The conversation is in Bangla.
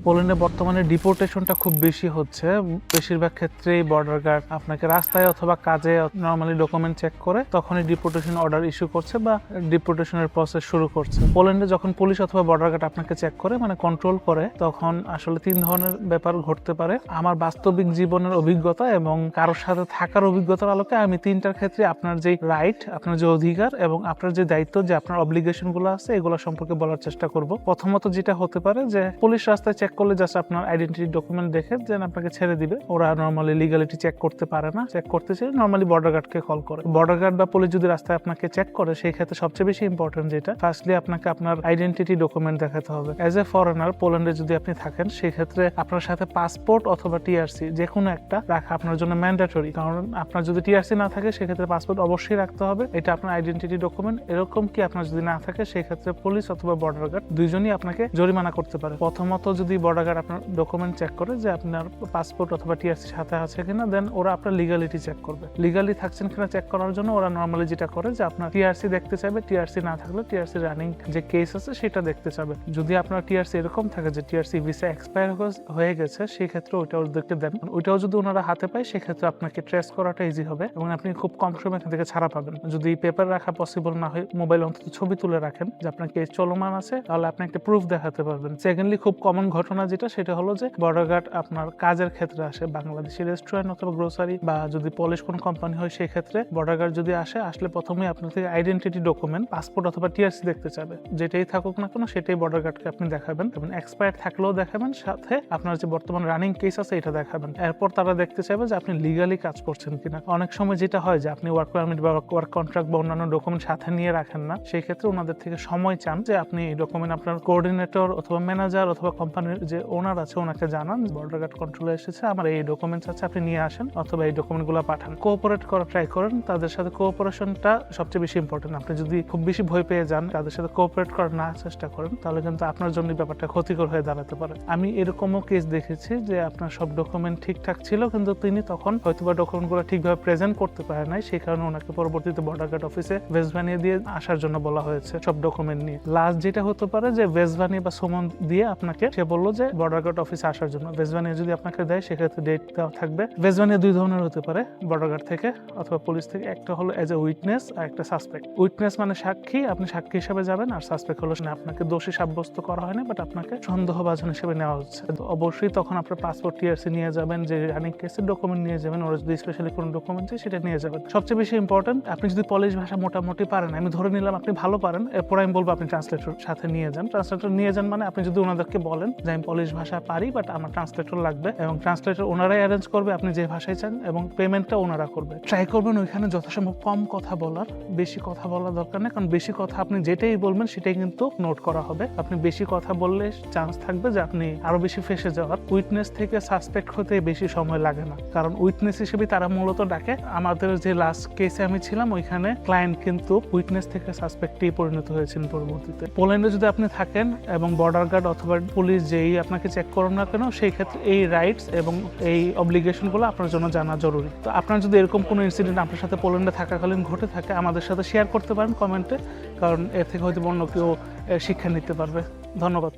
পোল্যান্ডে বর্তমানে ডিপোর্টেশনটা খুব বেশি হচ্ছে। বেশিরভাগ ক্ষেত্রেই বর্ডার গার্ড আপনাকে রাস্তায় অথবা কাজে নর্মালি ডকুমেন্ট চেক করে তখনই ডিপোর্টেশন অর্ডার ইস্যু করছে বা ডিপোর্টেশনের প্রসেস শুরু করছে। পোল্যান্ডে যখন পুলিশ অথবা বর্ডার গার্ড আপনাকে চেক করে মানে কন্ট্রোল করে, তখন আসলে 3 ধরনের ব্যাপার ঘটতে পারে। আমার বাস্তবিক জীবনের অভিজ্ঞতা এবং কারোর সাথে থাকার অভিজ্ঞতার আলোকে আমি 3টার ক্ষেত্রে আপনার যে রাইট, আপনার যে অধিকার এবং আপনার যে দায়িত্ব, যে আপনার অব্লিগেশন গুলো আছে এগুলো সম্পর্কে বলার চেষ্টা করব। প্রথমত যেটা হতে পারে যে পুলিশ রাস্তায় চেক করলে জাস্ট আপনার আইডেন্টিটি ডকুমেন্ট দেখে দেন আপনাকে ছেড়ে দিবে। ওরা নর্মালি লিগালিটি চেক করতে পারে না। চেক করতে চাই নর্মালি বর্ডার গার্ডকে কল করে। বর্ডার গার্ড বা পুলিশ যদি রাস্তায় আপনাকে চেক করে, সেই ক্ষেত্রে সবচেয়ে বেশি ইম্পর্টেন্ট যেটা, ফার্স্টলি আপনাকে আপনার আইডেন্টিটি ডকুমেন্ট দেখাতে হবে। অ্যাজ এ ফরেনার পোল্যান্ডে যদি আপনি থাকেন, সেই ক্ষেত্রে আপনার সাথে পাসপোর্ট অথবা টিআরসি যে কোনো একটা রাখা আপনার জন্য ম্যান্ডেটরি। কারণ আপনার যদি টিআরসি না থাকে সেক্ষেত্রে পাসপোর্ট অবশ্যই রাখতে হবে। এটা আপনার আইডেন্টিটি ডকুমেন্ট। এরকম কি আপনার যদি না থাকে সেই ক্ষেত্রে পুলিশ অথবা বর্ডার গার্ড দুইজনই আপনাকে জরিমানা করতে পারে। প্রথমত যদি বর্ডার গার্ড আপনার ডকুমেন্ট চেক করে যে আপনার পাসপোর্ট অথবা টিআরসি সাথে আছে কিনা, দেন ওরা আপনার লিগালিটি চেক করবে। লিগালি থাকছেন কিনা চেক করার জন্য ওরা নর্মালি যেটা করে যে আপনার টিআরসি দেখতে চাইবে। টিআরসি না থাকলে টিআরসি রানিং যে কেস আছে সেটা দেখতে চাবে। যদি আপনার টিআরসি এরকম থাকে যে টিআরসি ভিসা এক্সপায়ার হয়ে গেছে, সেই ক্ষেত্রে ওইটা ওদেরকে দেন। ওইটাও যদি ওনারা হাতে পায় সেক্ষেত্রে আপনাকে ট্রেস করাটা ইজি হবে এবং আপনি খুব কম সময় এখান থেকে ছাড়া পাবেন। যদি পেপার রাখা পসিবল না হয়, মোবাইল অন্তত ছবি তুলে রাখেন যে আপনার কেস চলমান আছে, তাহলে আপনি একটা প্রুফ দেখাতে পারবেন। সেকেন্ডলি খুব কমন ঘটনা যেটা, সেটা হলো যে বর্ডার গার্ড আপনার কাজের ক্ষেত্রে আসে, বাংলাদেশি রেস্টুরেন্ট অথবা গ্রোসারি বা যদি পলিশ কোনো কোম্পানি হয়, সেই ক্ষেত্রে বর্ডার গার্ড যদি আসলে প্রথমেই আপনার থেকে আইডেন্টিটি ডকুমেন্ট, পাসপোর্ট অথবা টিআরসি দেখতে চাবে। যেটাই থাকুক না কেন সেটাই বর্ডার গার্ডকে আপনি দেখাবেন এবং এক্সপায়ার থাকলেও দেখাবেন, সাথে আপনার যে বর্তমান রানিং কেস আছে এটা দেখাবেন। এরপর তারা দেখতে চাইবে যে আপনি লিগালি কাজ করছেন কিনা। অনেক সময় যেটা হয় যে আপনি ওয়ার্ক পারমিট বা ওয়ার্ক কন্ট্রাক্ট বা অন্যান্য ডকুমেন্ট সাথে নিয়ে রাখেন না, সেই ক্ষেত্রে ওনাদের থেকে সময় চান যে আপনি এই ডকুমেন্ট আপনার কোঅর্ডিনেটর অথবা ম্যানেজার অথবা কোম্পানির যে ওনার আছে ওনাকে জানান বর্ডার গার্ড কন্ট্রোলে এসেছে, আমার এই ডকুমেন্টস আছে, আপনি নিয়ে আসেন অথবা এই ডকুমেন্টগুলো পাঠান। কোঅপারেট করা ট্রাই করেন। তাদের সাথে কোঅপারেশনটা সবচেয়ে বেশি ইম্পর্টেন্ট। আপনি যদি খুব বেশি ভয় পেয়ে যান, তাদের সাথে কোঅপারেট করার না চেষ্টা করেন, তাহলে কিন্তু আপনার জন্য ব্যাপারটা ক্ষতিকর হয়ে দাঁড়াতে পারে। আমি এরকমও কেস দেখেছি যে আপনার সব ডকুমেন্ট ঠিকঠাক ছিল, কিন্তু তিনি তখন হয়তোবা ডকুমেন্টগুলো ঠিকভাবে প্রেজেন্ট করতে পারে নাই, সেই কারণে ওনাকে পরবর্তীতে বর্ডার গার্ড অফিসে ভেজভানিয়া দিয়ে আসার জন্য বলা হয়েছে সব ডকুমেন্ট নিয়ে। লাস্ট যেটা হতে পারে যে ভেজভানিয়া বা সুমন দিয়ে আপনাকে সে বললো যে বর্ডার গার্ড অফিসে আসার জন্য। ভেজভানিয়া যদি আপনাকে দেয় সেক্ষেত্রে ডেট দেওয়া থাকবে। ভেজভানিয়া 2 ধরনের হতে পারে বর্ডার গার্ড থেকে অথবা পুলিশ থেকে। একটা হলো এজ এ উইটনেস আর একটা সাসপেক্ট। উইটনেস মানে সাক্ষী, আপনি সাক্ষী হিসেবে যাবেন, আর সাসপেক্ট হলো আপনাকে দোষী সাব্যস্ত করা হয়নি বাট আপনাকে সন্দেহভাজন হিসেবে নেওয়া হচ্ছে। তো অবশ্যই তখন আপনার পাসপোর্ট টিআরসি নিয়ে যাবেন, যে রানিং কেসের ডকুমেন্ট নিয়ে যাবেন, ওরা যদি স্পেশালি কোনো ডকুমেন্ট চাই সেটা নিয়ে যাবেন। সবচেয়ে বেশি ইম্পর্টেন্ট, আপনি যদি পলিশ ভাষা মোটামুটি পারেন, আমি ধরে নিলাম আপনি ভালো পারেন, এরপর আমি বলবো আপনি ট্রান্সলেটর সাথে নিয়ে যান। ট্রান্সলেটর নিয়ে যান মানে আপনি যদি ওনাদেরকে বলেন যে আমি পলিশ ভাষা পারি বাট আমার ট্রান্সলেটর লাগবে, এবং ট্রান্সলেটর ওনারাই অ্যারেঞ্জ করবে আপনি যে ভাষায় চান, এবং পেমেন্টটা ওনারা করবে। ট্রাই করবেন ওইখানে যথাসম্ভব কম কথা বলার। বেশি কথা বলা দরকার নেই, কারণ বেশি কথা আপনি যেটাই বলবেন সেটাই কিন্তু নোট করা হবে। আপনি বেশি কথা বললে চান্স থাকবে যে আপনি আরো বেশি ফেসে যাওয়ার। উইটনেস থেকে সাসপেক্ট হতে বেশি সময় লাগে না, কারণ উইটনেস হিসেবে তারা মূলত ডাকে। আমাদের যে লাস্ট কেসে আমি ছিলাম ওইখানে ক্লায়েন্ট কিন্তু উইটনেস থেকে সাসপেক্টেই পরিণত হয়েছেন পরবর্তীতে। পোল্যান্ডে যদি আপনি থাকেন এবং বর্ডার গার্ড অথবা পুলিশ যেই আপনাকে চেক করুন না কেন, সেই ক্ষেত্রে এই রাইটস এবং এই অব্লিগেশনগুলো আপনার জন্য জানা জরুরি। তো আপনার যদি এরকম কোনো ইনসিডেন্ট আপনার সাথে পোল্যান্ডে থাকাকালীন ঘটে থাকে, আমাদের সাথে শেয়ার করতে পারেন কমেন্টে, কারণ এর থেকে হয়তো অন্য কেউ শিক্ষা নিতে পারবে। ধন্যবাদ।